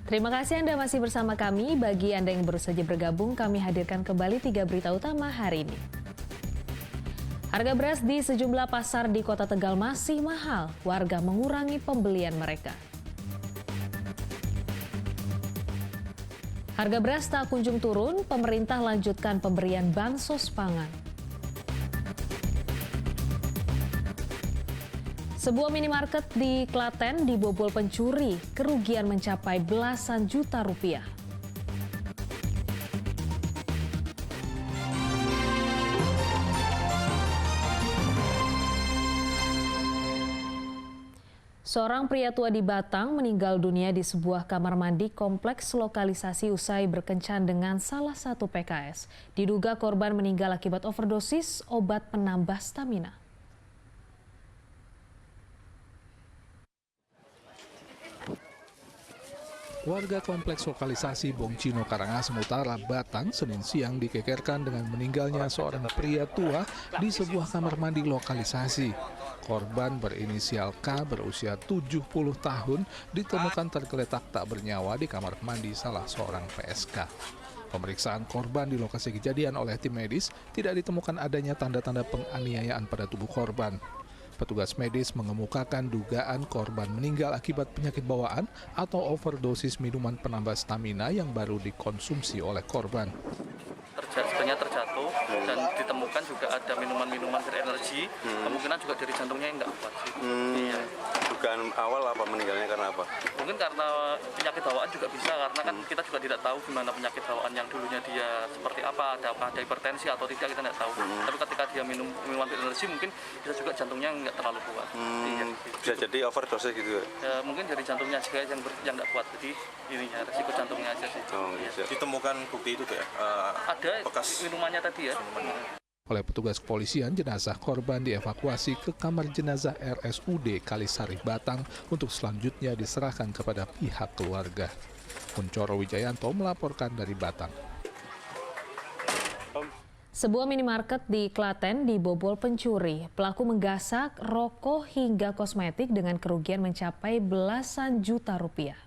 Terima kasih Anda masih bersama kami. Bagi Anda yang baru saja bergabung, kami hadirkan kembali 3 berita utama hari ini. Harga beras di sejumlah pasar di Kota Tegal masih mahal. Warga mengurangi pembelian mereka. Harga beras tak kunjung turun, pemerintah lanjutkan pemberian bansos pangan. Sebuah minimarket di Klaten dibobol pencuri, kerugian mencapai belasan juta rupiah. Seorang pria tua di Batang meninggal dunia di sebuah kamar mandi kompleks lokalisasi usai berkencan dengan salah satu PKS. Diduga korban meninggal akibat overdosis obat penambah stamina. Warga kompleks lokalisasi Bongcino Karangasem Utara, Batang, Senin siang dikekerkan dengan meninggalnya seorang pria tua di sebuah kamar mandi lokalisasi. Korban berinisial K berusia 70 tahun ditemukan tergeletak tak bernyawa di kamar mandi salah seorang PSK. Pemeriksaan korban di lokasi kejadian oleh tim medis tidak ditemukan adanya tanda-tanda penganiayaan pada tubuh korban. Petugas medis mengemukakan dugaan korban meninggal akibat penyakit bawaan atau overdosis minuman penambah stamina yang baru dikonsumsi oleh korban. Sebenarnya terjatuh dan ditemukan juga ada minuman-minuman berenergi, kemungkinan juga dari jantungnya yang nggak kuat sih. Iya. Dugaan awal apa meninggalnya karena apa? Mungkin karena penyakit bawaan juga bisa, karena kan kita juga tidak tahu gimana penyakit bawaan yang dulunya dia seperti apa, ada hipertensi atau tidak, kita tidak tahu. Tapi ketika dia minum minuman berenergi mungkin bisa juga jantungnya nggak terlalu kuat. Iya. Bisa jadi overdosis gitu? Ya, mungkin dari jantungnya juga yang nggak kuat, jadi ininya resiko jantungnya aja sih. Oh, iya. Ditemukan bukti itu ya? Ada bekas minumannya tadi ya. Oleh petugas kepolisian, jenazah korban dievakuasi ke kamar jenazah RSUD Kalisari Batang untuk selanjutnya diserahkan kepada pihak keluarga. Kuncoro Wijayanto melaporkan dari Batang. Sebuah minimarket di Klaten dibobol pencuri. Pelaku menggasak rokok hingga kosmetik dengan kerugian mencapai belasan juta rupiah.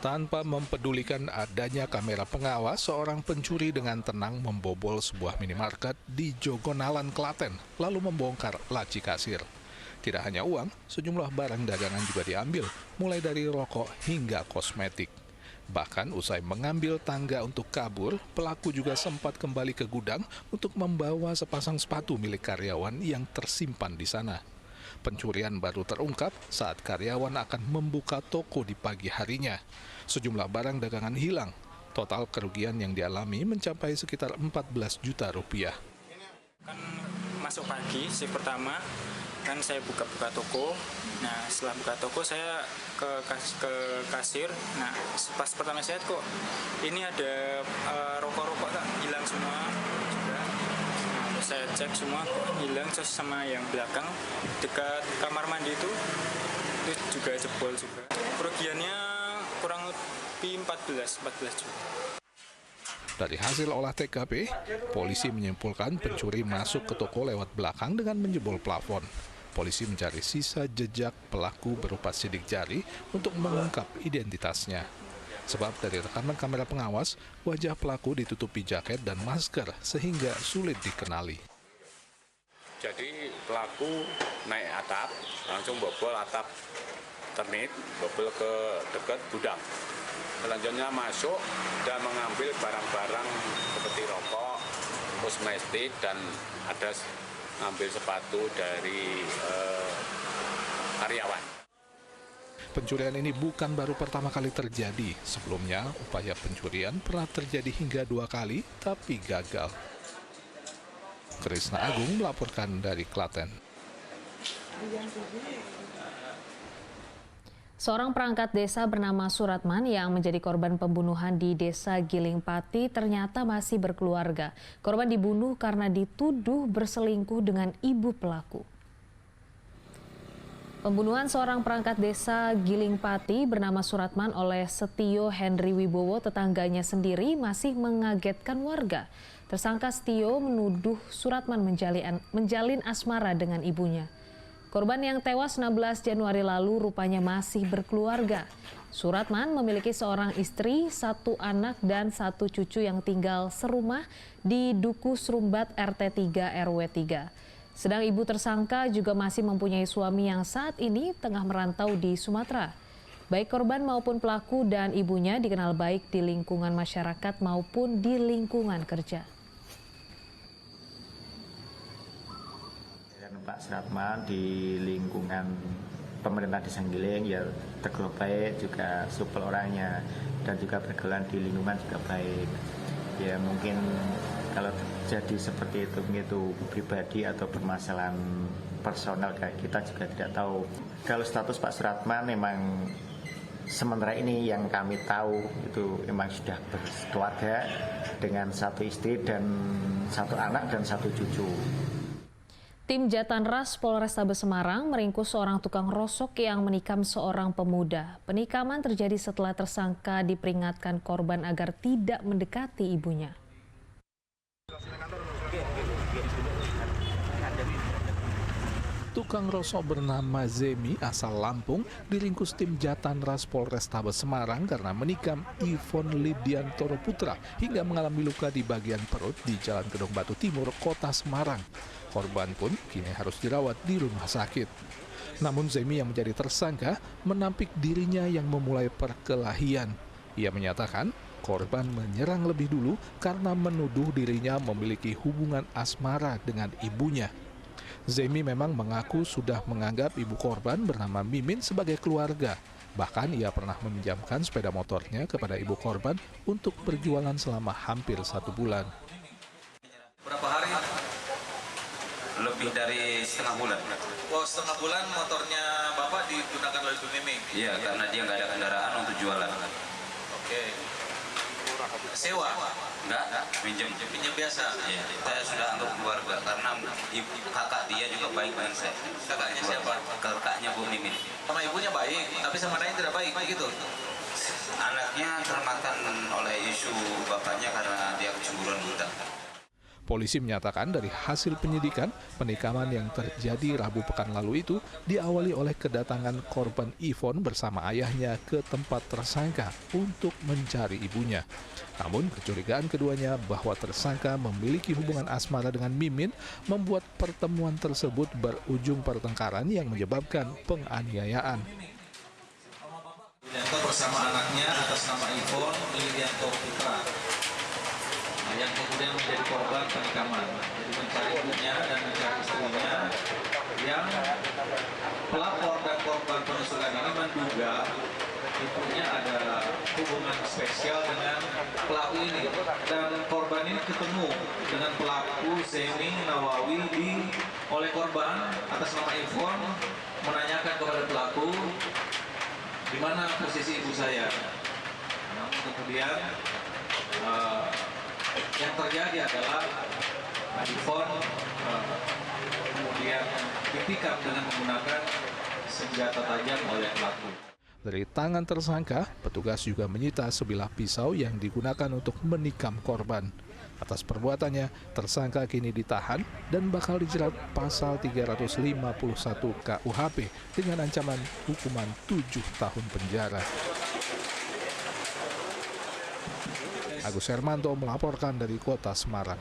Tanpa mempedulikan adanya kamera pengawas, seorang pencuri dengan tenang membobol sebuah minimarket di Jogonalan, Klaten, lalu membongkar laci kasir. Tidak hanya uang, sejumlah barang dagangan juga diambil, mulai dari rokok hingga kosmetik. Bahkan usai mengambil tangga untuk kabur, pelaku juga sempat kembali ke gudang untuk membawa sepasang sepatu milik karyawan yang tersimpan di sana. Pencurian baru terungkap saat karyawan akan membuka toko di pagi harinya. Sejumlah barang dagangan hilang. Total kerugian yang dialami mencapai sekitar 14 juta rupiah. Kan masuk pagi, shift pertama, kan saya buka-buka toko. Nah, setelah buka toko saya ke kasir. Nah, pas pertama saya kok ini ada rokok-rokok tak hilang semua. Saya cek semua hilang, terus sama yang belakang dekat kamar mandi itu juga jebol juga. Kerugiannya kurang lebih 14 juta. Dari hasil olah TKP, polisi menyimpulkan pencuri masuk ke toko lewat belakang dengan menjebol plafon. Polisi mencari sisa jejak pelaku berupa sidik jari untuk mengungkap identitasnya. Sebab dari rekaman kamera pengawas, wajah pelaku ditutupi jaket dan masker sehingga sulit dikenali. Jadi pelaku naik atap, langsung bobol atap ternit, bobol ke dekat gudang. Selanjutnya masuk dan mengambil barang-barang seperti rokok, kosmetik, dan ada ngambil sepatu dari karyawan. Pencurian ini bukan baru pertama kali terjadi. Sebelumnya, upaya pencurian pernah terjadi hingga 2 kali, tapi gagal. Krisna Agung melaporkan dari Klaten. Seorang perangkat desa bernama Suratman yang menjadi korban pembunuhan di desa Giling Pati ternyata masih berkeluarga. Korban dibunuh karena dituduh berselingkuh dengan ibu pelaku. Pembunuhan seorang perangkat desa Giling Pati bernama Suratman oleh Setio Henry Wibowo, tetangganya sendiri, masih mengagetkan warga. Tersangka Setio menuduh Suratman menjalin asmara dengan ibunya. Korban yang tewas 16 Januari lalu rupanya masih berkeluarga. Suratman memiliki seorang istri, 1 anak, dan 1 cucu yang tinggal serumah di Duku Srumbat RT 3 RW 3. Sedang ibu tersangka juga masih mempunyai suami yang saat ini tengah merantau di Sumatera. Baik korban maupun pelaku dan ibunya dikenal baik di lingkungan masyarakat maupun di lingkungan kerja. Pak Suratman di lingkungan pemerintah Desa Nggiling ya tergolong baik, juga supel orangnya, dan juga berkelan di lingkungan juga baik. Ya mungkin kalau jadi seperti itu pribadi atau permasalahan personal kayak kita juga tidak tahu. Kalau status Pak Suratman memang sementara ini yang kami tahu itu memang sudah berkeluarga dengan 1 istri dan 1 anak dan 1 cucu. Tim Jatanras Polrestabes Semarang meringkus seorang tukang rosok yang menikam seorang pemuda. Penikaman terjadi setelah tersangka diperingatkan korban agar tidak mendekati ibunya. Tukang rosok bernama Zemi asal Lampung diringkus tim Jatanras Polrestabes Semarang karena menikam Ivon Lidiantoro Putra hingga mengalami luka di bagian perut di Jalan Gedong Batu Timur, Kota Semarang. Korban pun kini harus dirawat di rumah sakit. Namun Zemi yang menjadi tersangka menampik dirinya yang memulai perkelahian. Ia menyatakan korban menyerang lebih dulu karena menuduh dirinya memiliki hubungan asmara dengan ibunya. Zemi memang mengaku sudah menganggap ibu korban bernama Mimin sebagai keluarga. Bahkan ia pernah meminjamkan sepeda motornya kepada ibu korban untuk berjualan selama hampir 1 bulan. Berapa hari? Lebih dari setengah bulan. Oh, setengah bulan motornya Bapak digunakan oleh Bu Mimi? Iya, karena dia nggak ada kendaraan untuk jualan. Oke. Sewa? Enggak, pinjam. Pinjam biasa? Iya, saya sudah anggap keluarga karena kakak dia juga baik dengan saya. Kakaknya siapa? Kakaknya Bu Mimin. Sama ibunya baik, tapi sama anaknya tidak baik, gitu? Anaknya termakan oleh isu bapaknya karena dia kecemburuan buta. Polisi menyatakan dari hasil penyidikan, penikaman yang terjadi Rabu pekan lalu itu diawali oleh kedatangan korban Ivon bersama ayahnya ke tempat tersangka untuk mencari ibunya. Namun kecurigaan keduanya bahwa tersangka memiliki hubungan asmara dengan Mimin membuat pertemuan tersebut berujung pertengkaran yang menyebabkan penganiayaan. Lidianto bersama anaknya atas nama Ivon Lidianto Putra, yang kemudian menjadi korban penikaman. Jadi mencari ibunya dan mencari istrinya, yang pelapor dan korban penusukan ini menduga ibunya ada hubungan spesial dengan pelaku ini. Dan korban ini ketemu dengan pelaku Zemi Nawawi oleh korban atas nama Ivon menanyakan kepada pelaku, di mana posisi ibu saya. Namun kemudian yang terjadi adalah Ivon kemudian ditikam dengan menggunakan senjata tajam oleh pelaku. Dari tangan tersangka, petugas juga menyita sebilah pisau yang digunakan untuk menikam korban. Atas perbuatannya, tersangka kini ditahan dan bakal dijerat pasal 351 KUHP dengan ancaman hukuman 7 tahun penjara. Agus Hermanto melaporkan dari Kota Semarang.